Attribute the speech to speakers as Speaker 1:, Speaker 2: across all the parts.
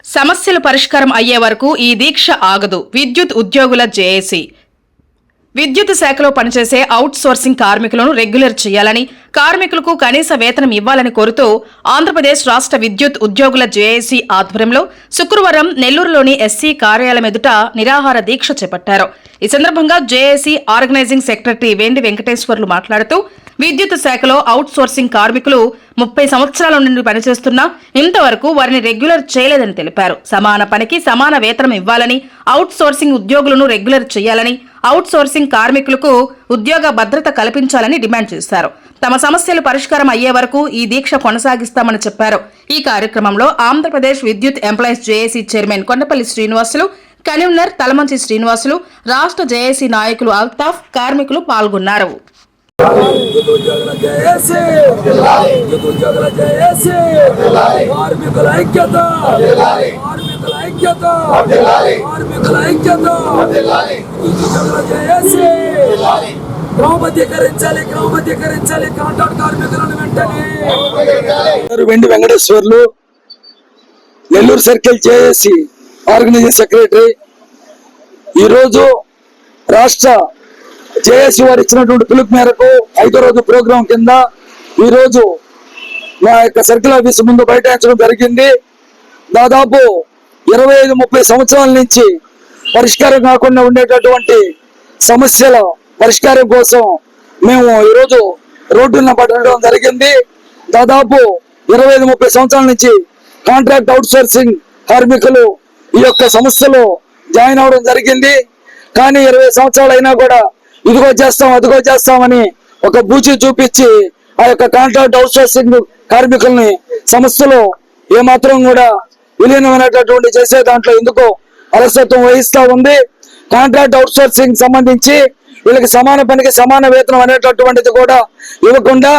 Speaker 1: సమస్యలు పరిష్కారం అయ్యే వరకు ఈ దీక్ష ఆగదు. విద్యుత్ ఉద్యోగుల జేఏసీ. విద్యుత్ శాఖలో పనిచేసే అవుట్ సోర్సింగ్ కార్మికులను రెగ్యులర్ చేయాలని, కార్మికులకు కనీస వేతనం ఇవ్వాలని కోరుతూ ఆంధ్రప్రదేశ్ రాష్ట్ర విద్యుత్ ఉద్యోగుల జేఏసీ ఆధ్వర్యంలో శుక్రవారం నెల్లూరులోని ఎస్సీ కార్యాలయం ఎదుట నిరాహార దీక్ష చేపట్టారు. ఈ సందర్భంగా జేఏసీ ఆర్గనైజింగ్ సెక్రటరీ వెండి వెంకటేశ్వర్లు మాట్లాడుతూ విద్యుత్ శాఖలో అవుట్ సోర్సింగ్ కార్మికులు 30 సంవత్సరాల నుండి పనిచేస్తున్నా ఇంతవరకు వారిని రెగ్యులర్ చేయలేదని తెలిపారు. సమాన పనికి సమాన వేతనం ఇవ్వాలని, అవుట్ సోర్సింగ్ ఉద్యోగులను రెగ్యులర్ చేయాలని, అవుట్ సోర్సింగ్ కార్మికులకు ఉద్యోగ భద్రత కల్పించాలని డిమాండ్ చేశారు. తమ సమస్యలు పరిష్కారం అయ్యే వరకు ఈ దీక్ష కొనసాగిస్తామని చెప్పారు. ఈ కార్యక్రమంలో ఆంధ్రప్రదేశ్ విద్యుత్ employees JAC chairman Kondapalli Srinivasulu, convener Talamanchi Srinivasulu, రాష్ట్ర జేఏసీ నాయకులు అల్తాఫ్, కార్మికులు పాల్గొన్నారు.
Speaker 2: Vendi Venkateswarlu, Nellore circle JAC organising secretary. ఈరోజు రాష్ట్ర జేఏసీ వారు ఇచ్చినటువంటి పిలుపు మేరకు 5వ రోజు ప్రోగ్రాం కింద ఈరోజు మా యొక్క సర్కిల్ ఆఫీస్ ముందు బైఠాయించడం జరిగింది. దాదాపు 25-30 సంవత్సరాల నుంచి పరిష్కారం కాకుండా ఉండేటటువంటి సమస్యల పరిష్కారం కోసం మేము ఈరోజు రోడ్డున పడడం జరిగింది. దాదాపు 25-30 సంవత్సరాల నుంచి కాంట్రాక్ట్ అవుట్ సోర్సింగ్ కార్మికులు ఈ యొక్క సంస్థలో జాయిన్ అవడం జరిగింది. కానీ 20 సంవత్సరాలు అయినా కూడా ఇదిగో చేస్తాం అదిగో చేస్తామని ఒక బూచి చూపించి ఆ యొక్క కాంట్రాక్ట్ అవుట్ సోర్సింగ్ కార్మికుల్ని సంస్థలో ఏమాత్రం కూడా విలీనమైనటువంటి చేసే దాంట్లో ఎందుకో అలసత్వం వహిస్తా ఉంది. కాంట్రాక్ట్ అవుట్ సోర్సింగ్ సంబంధించి వీళ్ళకి సమాన పనికి సమాన వేతనం అనేటటువంటిది కూడా ఇవ్వకుండా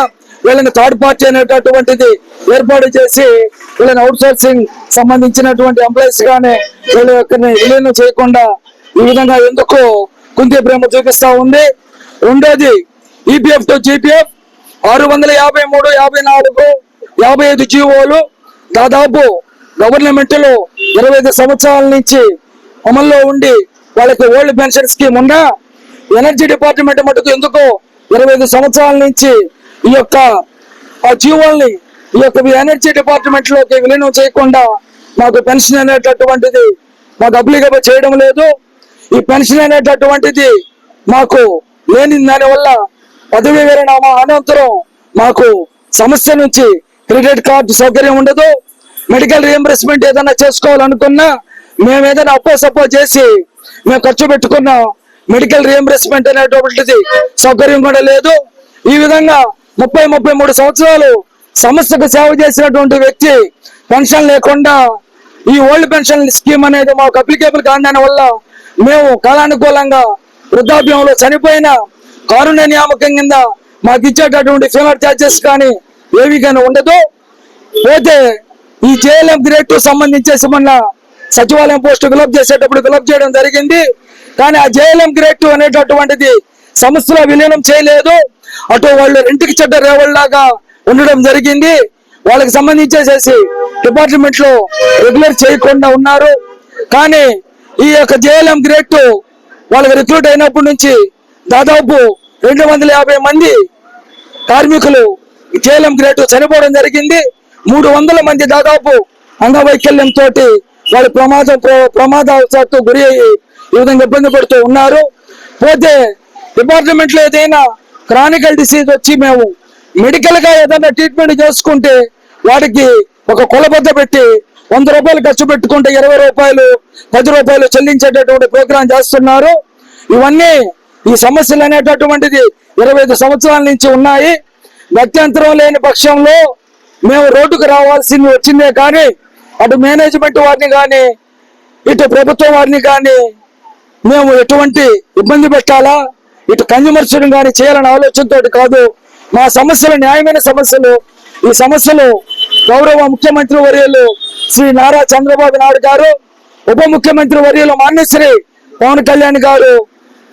Speaker 2: వీళ్ళని థర్డ్ పార్టీ అనేటటువంటిది ఏర్పాటు చేసి వీళ్ళని అవుట్ సోర్సింగ్ సంబంధించినటువంటి ఎంప్లాయీస్ గానే వీళ్ళ యొక్క విలీనం చేయకుండా ఈ విధంగా ఎందుకు కుంతి ప్రేమ చూపిస్తా ఉంది. రెండోది ఈపీఎఫ్ టు జీపీఎఫ్ 653, 54, 55 జీవోలు దాదాపు గవర్నమెంట్ లో 25 సంవత్సరాల నుంచి అమల్లో ఉండి వాళ్ళకి ఓల్డ్ పెన్షన్ స్కీమ్ ఉన్నా ఎనర్జీ డిపార్ట్మెంట్ మటుకు ఎందుకో 25 సంవత్సరాల నుంచి ఈ యొక్క ఆ జీవోల్ని ఈ యొక్క ఎనర్జీ డిపార్ట్మెంట్ లోకి విలీనం చేయకుండా మాకు పెన్షన్ అనేటటువంటిది మాకు అప్లికేబుల్ చేయడం లేదు. ఈ పెన్షన్ అనేటటువంటిది మాకు లేని దానివల్ల పదవి విరమణ అనంతరం మాకు సమస్య నుంచి క్రెడిట్ కార్డు సౌకర్యం ఉండదు. మెడికల్ రియంబర్స్మెంట్ ఏదైనా చేసుకోవాలనుకున్నా మేము ఏదైనా అప్పో చేసి మేము ఖర్చు పెట్టుకున్న మెడికల్ రియంబర్స్మెంట్ అనేటువంటిది సౌకర్యం కూడా లేదు. ఈ విధంగా 30-33 సంవత్సరాలు సంస్థకు సేవ చేసినటువంటి వ్యక్తి పెన్షన్ లేకుండా ఈ ఓల్డ్ పెన్షన్ స్కీమ్ అనేది మాకు అప్లికేబుల్ కాని వల్ల మేము కాలానుకూలంగా వృద్ధాప్యంలో చనిపోయిన కారుణ్య నియామకం కింద మాకు ఇచ్చేటటువంటి ఫీవర్ ఛార్జెస్ కానీ ఏవి కానీ ఉండదు. పోతే ఈ జేఎల్ఎం గ్రేడ్ 2 సంబంధించేసి మొన్న సచివాలయం పోస్టు ఫిలప్ చేసేటప్పుడు ఫిలప్ చేయడం జరిగింది. కానీ ఆ జేఎల్ఎం గ్రేడ్ 2 అనేటటువంటిది సంస్థలో విలీనం చేయలేదు. అటు వాళ్ళు రెంటికి చెడ్డ రేవల్లాగా ఉండడం జరిగింది. వాళ్ళకి సంబంధించేసేసి డిపార్ట్మెంట్ లో రెగ్యులర్ చేయకుండా ఉన్నారు. కానీ ఈ యొక్క జేఎల్ఎం గ్రేడ్ 2 వాళ్ళకి రిక్రూట్ అయినప్పటి నుంచి దాదాపు 250 మంది కార్మికులు జేఎల్ఎం గ్రేడ్ 2 చనిపోవడం జరిగింది. 300 మంది దాదాపు అంగవైకల్యంతో వాళ్ళు ప్రమాదవశాత్తు గురి అయ్యి ఈ విధంగా ఇబ్బంది పడుతూ ఉన్నారు. పోతే డిపార్ట్మెంట్ లో ఏదైనా క్రానికల్ డిసీజ్ వచ్చి మేము మెడికల్ గా ఏదైనా ట్రీట్మెంట్ చేసుకుంటే వాటికి ఒక కొలబద్ద పెట్టి 100 రూపాయలు ఖర్చు పెట్టుకుంటే 20 రూపాయలు 10 రూపాయలు చెల్లించేటటువంటి ప్రోగ్రాం చేస్తున్నారు. ఇవన్నీ ఈ సమస్యలు అనేటటువంటిది 25 సంవత్సరాల నుంచి ఉన్నాయి. గత్యంతరం లేని పక్షంలో మేము రోడ్డుకు రావాల్సింది వచ్చిందే కానీ అటు మేనేజ్మెంట్ వారిని కానీ ఇటు ప్రభుత్వం వారిని కానీ మేము ఎటువంటి ఇబ్బంది పెట్టాలా, ఇటు కన్జ్యూమర్స్ కానీ చేయాలనే ఆలోచనతో కాదు. మా సమస్యలు న్యాయమైన సమస్యలు. ఈ సమస్యలు గౌరవ ముఖ్యమంత్రి వర్యులు శ్రీ నారా చంద్రబాబు నాయుడు గారు, ఉప ముఖ్యమంత్రి వర్యులు మాన్యశ్రీ పవన్ కళ్యాణ్ గారు,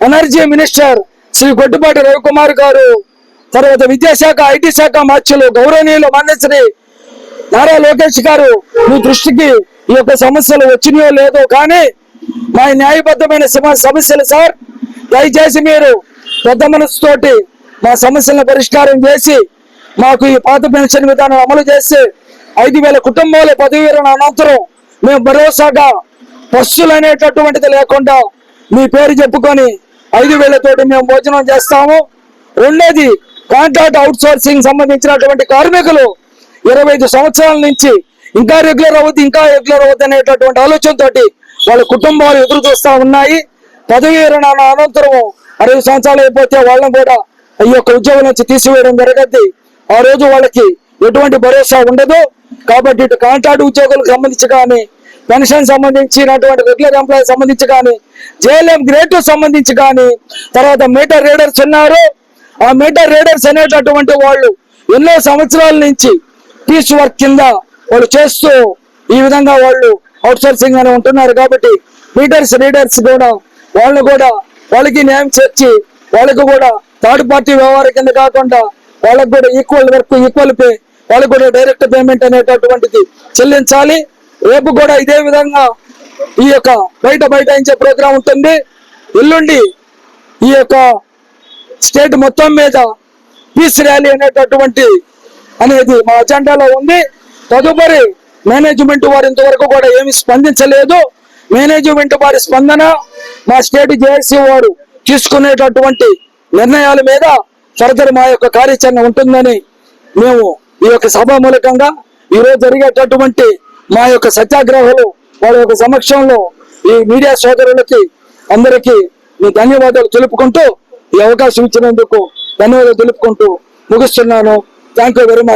Speaker 2: ఎనర్జీ మినిస్టర్ శ్రీ గొడ్డుపాటి రవికుమార్ గారు, తర్వాత విద్యాశాఖ ఐటీ శాఖ మార్చులు గౌరవనీయులు మాన్యశ్రీ నారా లోకేష్ గారు మీ దృష్టికి ఈ యొక్క సమస్యలు వచ్చినాయో లేదో కానీ మా న్యాయబద్ధమైన సమస్యలు సార్. దయచేసి మీరు పెద్ద మనసుతోటి మా సమస్యలను పరిష్కారం చేసి మాకు ఈ పాత పెన్షన్ విధానం అమలు చేసి 5,000 కుటుంబాల పదవి విరమణ అనంతరం మేము భరోసాగా బస్సులు అనేటటువంటిది లేకుండా మీ పేరు చెప్పుకొని 5,000 తోటి మేము భోజనం చేస్తాము. రెండోది, కాంట్రాక్ట్ అవుట్ సోర్సింగ్ సంబంధించినటువంటి కార్మికులు 25 సంవత్సరాల నుంచి ఇంకా రెగ్యులర్ అవుద్ది అనేటటువంటి ఆలోచనతోటి వాళ్ళ కుటుంబాలు ఎదురు చూస్తా ఉన్నాయి. పదవి విరమణ అనంతరం 60 సంవత్సరాలు అయిపోతే వాళ్ళని కూడా ఈ యొక్క ఉద్యోగం నుంచి తీసివేయడం జరగద్ది. ఆ రోజు వాళ్ళకి ఎటువంటి భరోసా ఉండదు. కాబట్టి ఇటు కాంట్రాక్ట్ ఉద్యోగులకు సంబంధించి కానీ, పెన్షన్ సంబంధించినటువంటి రెగ్యులర్ ఎంప్లాయీ సంబంధించి కానీ, జేఎల్ఎం గ్రేడ్ సంబంధించి కానీ, తర్వాత మీటర్ రీడర్స్ ఉన్నారు. ఆ మీటర్ రీడర్స్ అనేటటువంటి వాళ్ళు ఎన్నో సంవత్సరాల నుంచి పీస్ వర్క్ కింద వాళ్ళు చేస్తూ ఈ విధంగా వాళ్ళు అవుట్ సోర్సింగ్ అని ఉంటున్నారు. కాబట్టి మీటర్స్ రీడర్స్ కూడా వాళ్ళకి న్యాయం చేర్చి వాళ్ళకు కూడా థర్డ్ పార్టీ వ్యవహారం కింద కాకుండా వాళ్ళకు కూడా ఈక్వల్ వర్క్ ఈక్వల్ పే, వాళ్ళకు కూడా డైరెక్ట్ పేమెంట్ అనేటటువంటిది చెల్లించాలి. రేపు కూడా ఇదే విధంగా ఈ యొక్క బయట ప్రోగ్రాం ఉంటుంది. ఎల్లుండి ఈ యొక్క స్టేట్ మొత్తం మీద పీస్ ర్యాలీ అనేది మా అజెండాలో ఉంది. తదుపరి మేనేజ్మెంట్ వారు ఇంతవరకు కూడా ఏమి స్పందించలేదు. మేనేజ్మెంట్ వారి స్పందన మా స్టేట్ జేఏసీ వారు తీసుకునేటటువంటి నిర్ణయాల మీద ఫర్దర్ మా యొక్క కార్యాచరణ ఉంటుందని మేము ఈ యొక్క సభ మూలకంగా ఈరోజు జరిగేటటువంటి మా యొక్క సత్యాగ్రహాలు వాళ్ళ యొక్క సమక్షంలో ఈ మీడియా సోదరులకి అందరికీ మీ ధన్యవాదాలు తెలుపుకుంటూ, ఈ అవకాశం ఇచ్చినందుకు ధన్యవాదాలు తెలుపుకుంటూ ముగిస్తున్నాను. Thank you very much.